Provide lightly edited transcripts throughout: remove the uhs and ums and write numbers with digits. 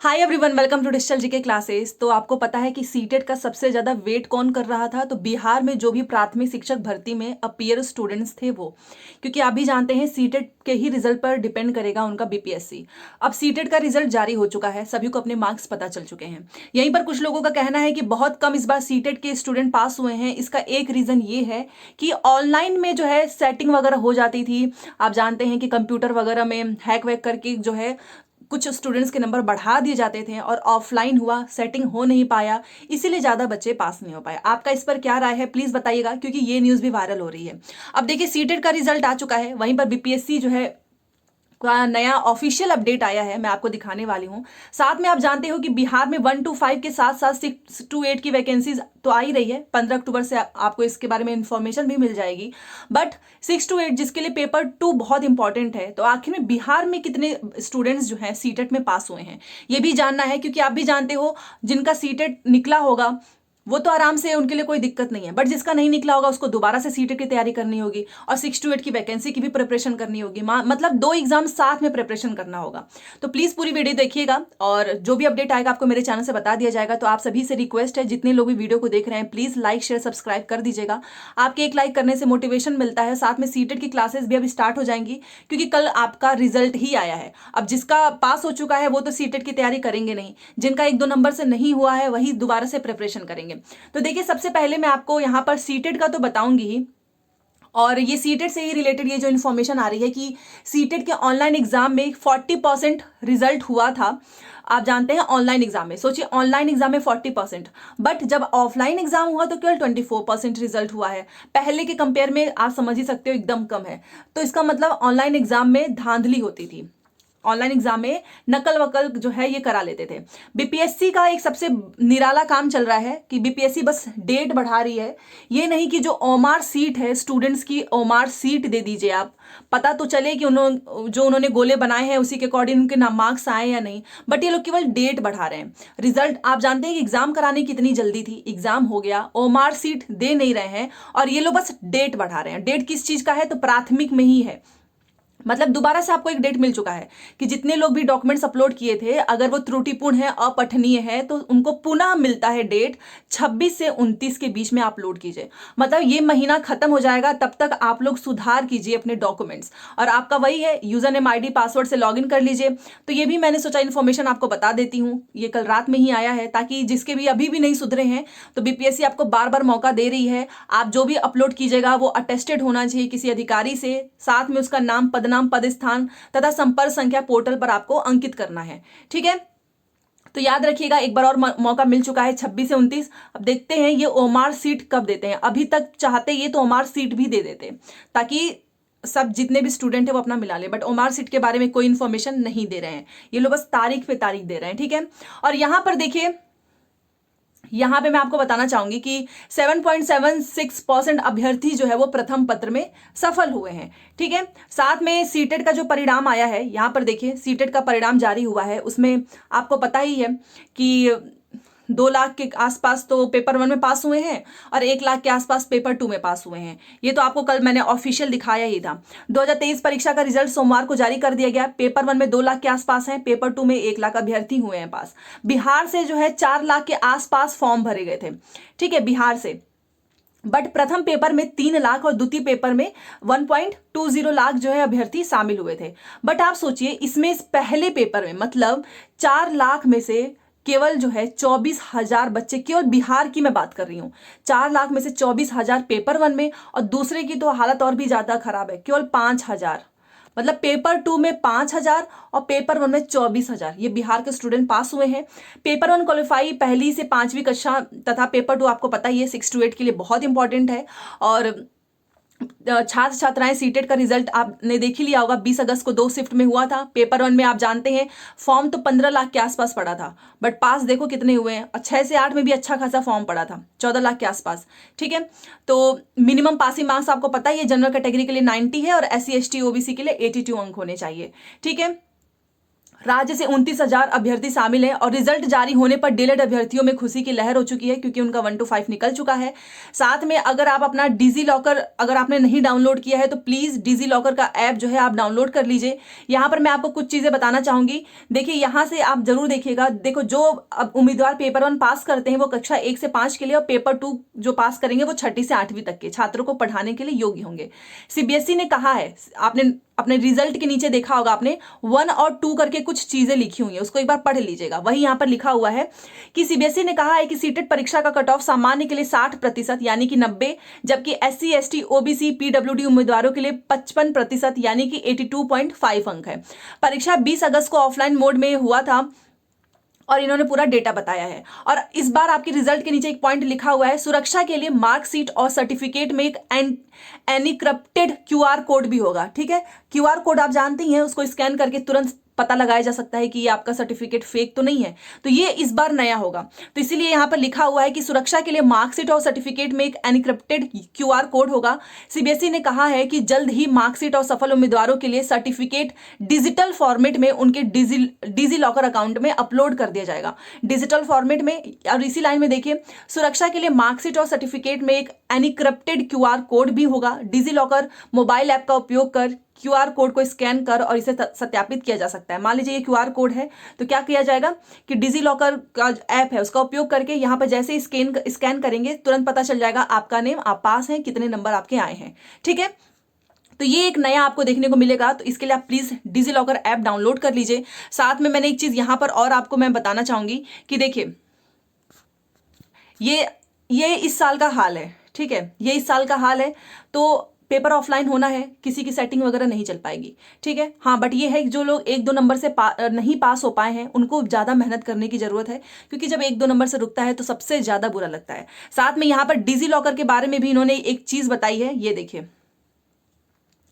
Hi everyone, welcome to digital GK classes. तो आपको पता है कि सीटेट का सबसे ज़्यादा वेट कौन कर रहा था? तो बिहार में जो भी प्राथमिक शिक्षक भर्ती में अपीयर स्टूडेंट्स थे वो, क्योंकि आप भी जानते हैं सीटेट के ही रिजल्ट पर डिपेंड करेगा उनका बीपीएससी। अब सीटेट का रिजल्ट जारी हो चुका है, सभी को अपने मार्क्स पता चल चुके हैं। यहीं पर कुछ लोगों का कहना है कि बहुत कम इस बार सीटेट के स्टूडेंट पास हुए हैं। इसका एक रीज़न ये है कि ऑनलाइन में जो है सेटिंग वगैरह हो जाती थी। आप जानते हैं कि कंप्यूटर वगैरह में हैक वैक करके जो है कुछ स्टूडेंट्स के नंबर बढ़ा दिए जाते थे और ऑफलाइन हुआ, सेटिंग हो नहीं पाया, इसीलिए ज़्यादा बच्चे पास नहीं हो पाए। आपका इस पर क्या राय है, प्लीज़ बताइएगा, क्योंकि ये न्यूज़ भी वायरल हो रही है। अब देखिए, सीटेट का रिजल्ट आ चुका है, वहीं पर बीपीएससी जो है का नया ऑफिशियल अपडेट आया है, मैं आपको दिखाने वाली हूँ। साथ में आप जानते हो कि बिहार में 1 to 5 के साथ साथ 6 to 8 की वैकेंसीज तो आ ही रही है। 15 अक्टूबर से आपको इसके बारे में इंफॉर्मेशन भी मिल जाएगी। बट 6 to 8 जिसके लिए पेपर 2 बहुत इंपॉर्टेंट है, तो आखिर में बिहार में कितने स्टूडेंट्स जो हैं सीटेट में पास हुए हैं, ये भी जानना है। क्योंकि आप भी जानते हो, जिनका सीटेट निकला होगा वो तो आराम से, उनके लिए कोई दिक्कत नहीं है, बट जिसका नहीं निकला होगा उसको दोबारा से सीटेट की तैयारी करनी होगी और 6 to 8 की वैकेंसी की भी प्रिपरेशन करनी होगी। मतलब 2 एग्जाम साथ में प्रिपरेशन करना होगा। तो प्लीज़ पूरी वीडियो देखिएगा और जो भी अपडेट आएगा आपको मेरे चैनल से बता दिया जाएगा। तो आप सभी से रिक्वेस्ट है, जितने लोग भी वीडियो को देख रहे हैं, प्लीज़ लाइक शेयर सब्सक्राइब कर दीजिएगा। आपके एक लाइक करने से मोटिवेशन मिलता है। साथ में सीटेट की क्लासेस भी अब स्टार्ट हो जाएंगी, क्योंकि कल आपका रिजल्ट ही आया है। अब जिसका पास हो चुका है वो तो सीटेट की तैयारी करेंगे नहीं, जिनका 1-2 नंबर से नहीं हुआ है वही दोबारा से प्रिपरेशन करेंगे। तो देखिए, सबसे पहले मैं आपको यहाँ पर सीटेट का तो बताऊंगी ही, और ये सीटेट से ही रिलेटेड ये जो इन्फॉर्मेशन आ रही है कि सीटेट के ऑनलाइन एग्जाम में 40% रिजल्ट हुआ था। आप जानते हैं ऑनलाइन एग्जाम में, सोचिए ऑनलाइन एग्जाम में 40%, बट जब ऑफलाइन एग्जाम हुआ तो केवल 24% रिजल्ट हुआ है। पहले के कंपेयर में आप समझ ही सकते हो, एकदम कम है। तो इसका मतलब ऑनलाइन एग्जाम में धांधली होती थी, ऑनलाइन एग्जाम में नकल वकल जो है ये करा लेते थे। बीपीएससी का एक सबसे निराला काम चल रहा है कि बीपीएससी बस डेट बढ़ा रही है। ये नहीं कि जो ओमार सीट है स्टूडेंट्स की, ओमार सीट दे दीजिए आप, पता तो चले कि उन्होंने गोले बनाए हैं उसी के अकॉर्डिंग उनके नाम मार्क्स आए या नहीं। बट ये लोग केवल डेट बढ़ा रहे हैं। रिजल्ट आप जानते हैं कि एग्जाम कराने की कितनी जल्दी थी, एग्जाम हो गया, ओमार सीट दे नहीं रहे हैं और ये लोग बस डेट बढ़ा रहे हैं। डेट किस चीज का है? तो प्राथमिक में ही है। मतलब दोबारा से आपको एक डेट मिल चुका है कि जितने लोग भी डॉक्यूमेंट्स अपलोड किए थे, अगर वो त्रुटिपूर्ण है, अपठनीय है, तो उनको पुनः मिलता है डेट। 26 से 29 के बीच में अपलोड कीजिए। मतलब ये महीना खत्म हो जाएगा, तब तक आप लोग सुधार कीजिए अपने डॉक्यूमेंट्स। और आपका वही है, यूजर नेम ID पासवर्ड से लॉगिन कर लीजिए। तो ये भी मैंने सोचा इन्फॉर्मेशन आपको बता देती हूँ, ये कल रात में ही आया है, ताकि जिसके भी अभी भी नहीं सुधरे हैं, तो बीपीएससी आपको बार बार मौका दे रही है। आप जो भी अपलोड कीजिएगा वो अटेस्टेड होना चाहिए किसी अधिकारी से, साथ में उसका नाम, पदनाम, पद स्थान तथा संपर्क संख्या पोर्टल पर आपको अंकित करना है। ठीक है, तो याद रखिएगा, एक बार और मौका मिल चुका है, 26 से 29। अब देखते हैं ये ओमार सीट कब देते हैं। अभी तक चाहते ये तो ओमार सीट भी दे देते, ताकि सब जितने भी स्टूडेंट है वो अपना मिला ले। बट ओमार सीट के बारे में कोई इंफॉर्मेशन नहीं दे रहे हैं, ये लोग बस तारीख पे तारीख दे रहे हैं। ठीक है, और यहां पर देखिए, यहां पे मैं आपको बताना चाहूंगी कि 7.76% अभ्यर्थी जो है वो प्रथम पत्र में सफल हुए हैं। ठीक है, साथ में सीटेट का जो परिणाम आया है, यहां पर देखिए सीटेट का परिणाम जारी हुआ है, उसमें आपको पता ही है कि 2 लाख के आसपास तो पेपर 1 में पास हुए हैं और 1 लाख के आसपास पेपर 2 में पास हुए हैं। ये तो आपको कल मैंने ऑफिशियल दिखाया ही था। 2023 परीक्षा का रिजल्ट सोमवार को जारी कर दिया गया। पेपर 1 में 2 लाख के आसपास हैं, पेपर 2 में 1 लाख अभ्यर्थी हुए हैं पास। बिहार से जो है 4 लाख के आसपास फॉर्म भरे गए थे। ठीक है, बिहार से। बट प्रथम पेपर में 3 लाख और द्वितीय पेपर में 1.20 लाख जो है अभ्यर्थी शामिल हुए थे। बट आप सोचिए, इसमें इस पहले पेपर में मतलब 4 लाख में से केवल जो है 24,000 बच्चे, केवल बिहार की मैं बात कर रही हूँ, 4 लाख में से 24,000 पेपर 1 में, और दूसरे की तो हालत और भी ज्यादा खराब है, केवल 5,000। मतलब पेपर 2 में 5,000 और पेपर 1 में 24,000 ये बिहार के स्टूडेंट पास हुए हैं। पेपर 1 क्वालिफाई पहली से 5वीं कक्षा तथा पेपर 2 आपको पता ही है 6 to 8 के लिए बहुत इंपॉर्टेंट है। और छात्र छात्राएं, सीटेट का रिजल्ट आपने देख ही लिया होगा, 20 अगस्त को 2 शिफ्ट में हुआ था। पेपर 1 में आप जानते हैं फॉर्म तो 15 लाख के आसपास पड़ा था, बट पास देखो कितने हुए हैं। 6 से 8 में भी अच्छा खासा फॉर्म पड़ा था, 14 लाख के आसपास। ठीक है, तो मिनिमम पासिंग मार्क्स आपको पता ही है, जनरल कैटेगरी के लिए 90 है और SC ST OBC के लिए 82 अंक होने चाहिए। ठीक है, राज्य से 29,000 अभ्यर्थी शामिल हैं और रिजल्ट जारी होने पर डीएलएड अभ्यर्थियों में खुशी की लहर हो चुकी है क्योंकि उनका 1 to 5 निकल चुका है। साथ में अगर आप अपना डिजी लॉकर अगर आपने नहीं डाउनलोड किया है तो प्लीज डिजी लॉकर का ऐप जो है आप डाउनलोड कर लीजिए। यहाँ पर मैं आपको कुछ चीजें बताना चाहूंगी। देखिए यहाँ से आप जरूर देखिएगा, देखो जो उम्मीदवार पेपर 1 पास करते हैं वो कक्षा 1 से 5 के लिए और पेपर 2 जो पास करेंगे वो 6ठी से 8वीं तक के छात्रों को पढ़ाने के लिए योग्य होंगे। सीबीएसई ने कहा है, आपने अपने रिजल्ट के नीचे देखा होगा आपने 1 और 2 करके कुछ चीजें लिखी हुई है, उसको एक बार पढ़ लीजिएगा। वही यहाँ पर लिखा हुआ है कि सीबीएसई ने कहा है कि सीटेट परीक्षा का कट ऑफ सामान्य के लिए 60% यानी कि 90, जबकि एससी एसटी ओबीसी पीडब्ल्यूडी उम्मीदवारों के लिए 55% यानी कि 82.5 अंक है। परीक्षा 20 अगस्त को ऑफलाइन मोड में हुआ था और इन्होंने पूरा डेटा बताया है। और इस बार आपके रिजल्ट के नीचे एक पॉइंट लिखा हुआ है, सुरक्षा के लिए मार्कशीट और सर्टिफिकेट में एक एनक्रिप्टेड क्यूआर कोड भी होगा। ठीक है, क्यूआर कोड आप जानते ही हैं, उसको स्कैन करके तुरंत पता लगाया जा सकता है कि ये आपका सर्टिफिकेट फेक तो नहीं है। तो ये इस बार नया होगा, तो इसीलिए यहाँ पर लिखा हुआ है कि सुरक्षा के लिए मार्कशीट और सर्टिफिकेट में एक एनक्रिप्टेड क्यूआर कोड होगा। सीबीएसई ने कहा है कि जल्द ही मार्कशीट और सफल उम्मीदवारों के लिए सर्टिफिकेट डिजिटल फॉर्मेट में उनके डिजी लॉकर अकाउंट में अपलोड कर दिया जाएगा, डिजिटल फॉर्मेट में। और इसी लाइन में देखिए, सुरक्षा के लिए मार्कशीट और सर्टिफिकेट में एक एनक्रिप्टेड क्यूआर कोड भी होगा। डिजी लॉकर मोबाइल ऐप का उपयोग कर क्यूआर कोड को स्कैन कर और इसे सत्यापित किया जा सकता है। मान लीजिए ये क्यूआर कोड है तो क्या किया जाएगा कि डिजी लॉकर का ऐप है उसका उपयोग करके यहाँ पर जैसे स्कैन करेंगे तुरंत पता चल जाएगा आपका नेम, आप पास हैं, कितने नंबर आपके आए हैं। ठीक है, तो ये एक नया आपको देखने को मिलेगा, तो इसके लिए आप please digi locker app download कर लीजिए। साथ में मैंने एक चीज यहाँ पर और आपको मैं बताना चाहूंगी कि देखिए ये इस साल का हाल है। ठीक है, ये इस साल का हाल है, तो पेपर ऑफलाइन होना है, किसी की सेटिंग वगैरह नहीं चल पाएगी। ठीक है, हाँ, बट ये है जो लोग 1-2 नंबर से नहीं पास हो पाए हैं उनको ज्यादा मेहनत करने की जरूरत है, क्योंकि जब 1-2 नंबर से रुकता है तो सबसे ज्यादा बुरा लगता है। साथ में यहाँ पर डिजी लॉकर के बारे में भी इन्होंने एक चीज बताई है, ये देखिए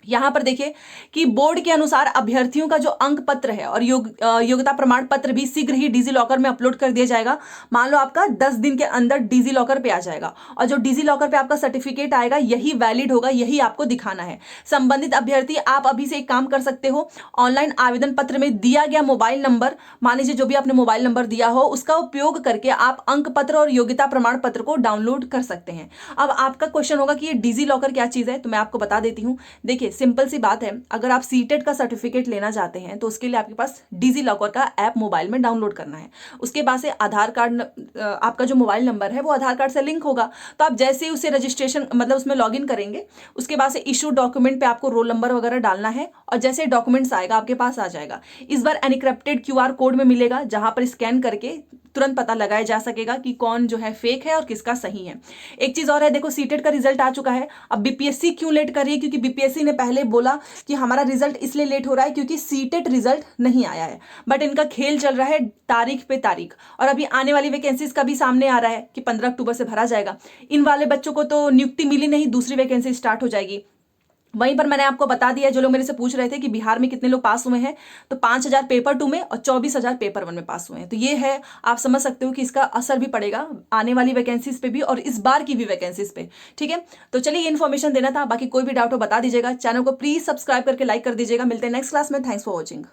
यहां पर देखिए कि बोर्ड के अनुसार अभ्यर्थियों का जो अंक पत्र है और योग्यता प्रमाण पत्र भी शीघ्र ही डिजी लॉकर में अपलोड कर दिया जाएगा। मान लो आपका 10 दिन के अंदर डिजी लॉकर पे आ जाएगा और जो डिजी लॉकर पे आपका सर्टिफिकेट आएगा यही वैलिड होगा, यही आपको दिखाना है। संबंधित अभ्यर्थी आप अभी से एक काम कर सकते हो, ऑनलाइन आवेदन पत्र में दिया गया मोबाइल नंबर, मान लीजिए जो भी आपने मोबाइल नंबर दिया हो उसका उपयोग करके आप अंक पत्र और योग्यता प्रमाण पत्र को डाउनलोड कर सकते हैं। अब आपका क्वेश्चन होगा कि ये डिजी लॉकर क्या चीज है, तो मैं आपको बता देती हूँ। देखिए सिंपल सी बात है, अगर आप सीटेट का सर्टिफिकेट लेना चाहते हैं तो उसके लिए आपके पास डिजी लॉकर का ऐप मोबाइल में डाउनलोड करना है। उसके बाद से आधार कार्ड, आपका जो मोबाइल नंबर है वो आधार कार्ड से लिंक होगा, तो आप जैसे ही उसे रजिस्ट्रेशन मतलब उसमें लॉगिन करेंगे उसके बाद से इशू डॉक्यूमेंट पे आपको रोल नंबर वगैरह डालना है और जैसे डॉक्यूमेंट्स आएगा आपके पास आ जाएगा। इस बार एनक्रिप्टेड क्यूआर कोड में मिलेगा जहां पर स्कैन करके तुरंत पता लगाया जा सकेगा कि कौन जो है फेक है और किसका सही है। एक चीज और है, देखो सीटेट का रिजल्ट आ चुका है, अब बीपीएससी क्यों लेट कर रही है, क्योंकि बीपीएससी ने पहले बोला कि हमारा रिजल्ट इसलिए लेट हो रहा है क्योंकि सीटेट रिजल्ट नहीं आया है, बट इनका खेल चल रहा है तारीख पे तारीख। और अभी आने वाली वैकेंसीज का भी सामने आ रहा है कि 15 अक्टूबर से भरा जाएगा। इन वाले बच्चों को तो नियुक्ति मिली नहीं, दूसरी वैकेंसी स्टार्ट हो जाएगी। वहीं पर मैंने आपको बता दिया, जो लोग मेरे से पूछ रहे थे कि बिहार में कितने लोग पास हुए हैं, तो 5,000 पेपर 2 में और 24,000 पेपर 1 में पास हुए हैं। तो ये है, आप समझ सकते हो कि इसका असर भी पड़ेगा आने वाली वैकेंसीज पे भी और इस बार की भी वैकेंसीज पे। ठीक है, तो चलिए ये इन्फॉर्मेशन देना था, बाकी कोई भी डाउट हो बता दीजिएगा। चैनल को प्लीज सब्सक्राइब करके लाइक कर दीजिएगा। मिलते हैं नेक्स्ट क्लास में। Thanks for watching.